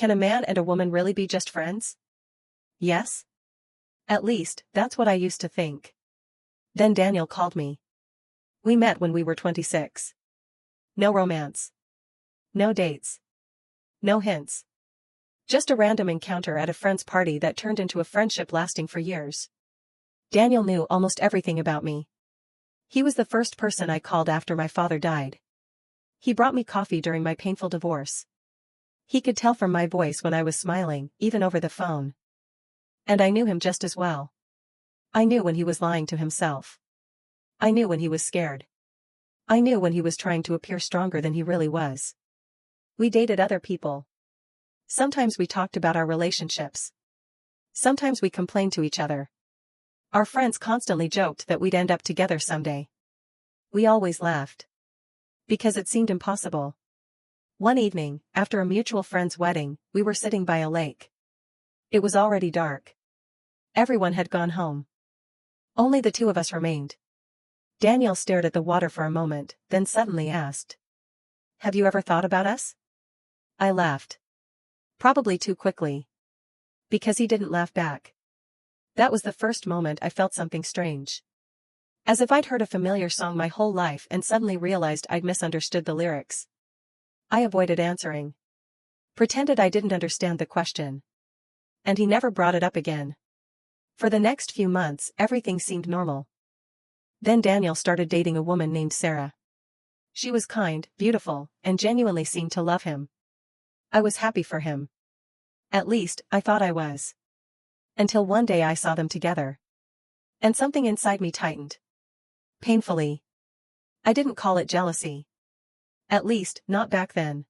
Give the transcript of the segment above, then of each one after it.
can a man and a woman really be just friends? Yes? At least, that's what I used to think. Then Daniel called me. We met when we were 26. No romance. No dates. No hints. Just a random encounter at a friend's party that turned into a friendship lasting for years. Daniel knew almost everything about me. He was the first person I called after my father died. He brought me coffee during my painful divorce. He could tell from my voice when I was smiling, even over the phone. And I knew him just as well. I knew when he was lying to himself. I knew when he was scared. I knew when he was trying to appear stronger than he really was. We dated other people. Sometimes we talked about our relationships. Sometimes we complained to each other. Our friends constantly joked that we'd end up together someday. We always laughed. Because it seemed impossible. One evening, after a mutual friend's wedding, we were sitting by a lake. It was already dark. Everyone had gone home. Only the two of us remained. Daniel stared at the water for a moment, then suddenly asked, "Have you ever thought about us?" I laughed. Probably too quickly. Because he didn't laugh back. That was the first moment I felt something strange. As if I'd heard a familiar song my whole life and suddenly realized I'd misunderstood the lyrics. I avoided answering. Pretended I didn't understand the question. And he never brought it up again. For the next few months, everything seemed normal. Then Daniel started dating a woman named Sarah. She was kind, beautiful, and genuinely seemed to love him. I was happy for him. At least, I thought I was. Until one day I saw them together. And something inside me tightened. Painfully. I didn't call it jealousy. At least, not back then.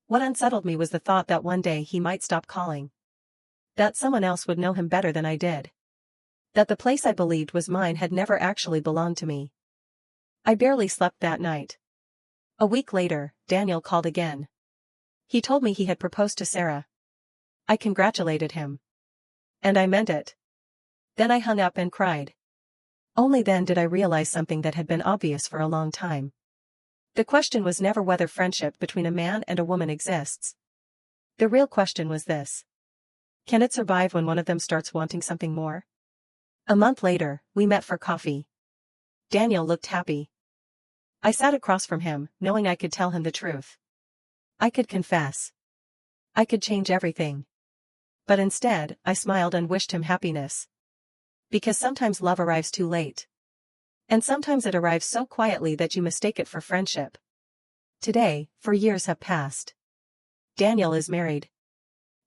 What unsettled me was the thought that one day he might stop calling. That someone else would know him better than I did. That the place I believed was mine had never actually belonged to me. I barely slept that night. A week later, Daniel called again. He told me he had proposed to Sarah. I congratulated him. And I meant it. Then I hung up and cried. Only then did I realize something that had been obvious for a long time. The question was never whether friendship between a man and a woman exists. The real question was this. Can it survive when one of them starts wanting something more? A month later, we met for coffee. Daniel looked happy. I sat across from him, knowing I could tell him the truth. I could confess. I could change everything. But instead, I smiled and wished him happiness. Because sometimes love arrives too late. And sometimes it arrives so quietly that you mistake it for friendship. Today, 4 years have passed. Daniel is married.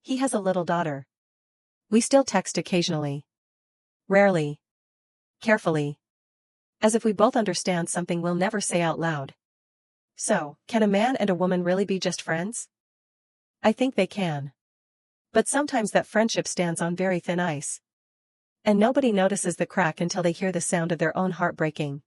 He has a little daughter. We still text occasionally. Rarely. Carefully. As if we both understand something we'll never say out loud. So, can a man and a woman really be just friends? I think they can. But sometimes that friendship stands on very thin ice. And nobody notices the crack until they hear the sound of their own heart breaking.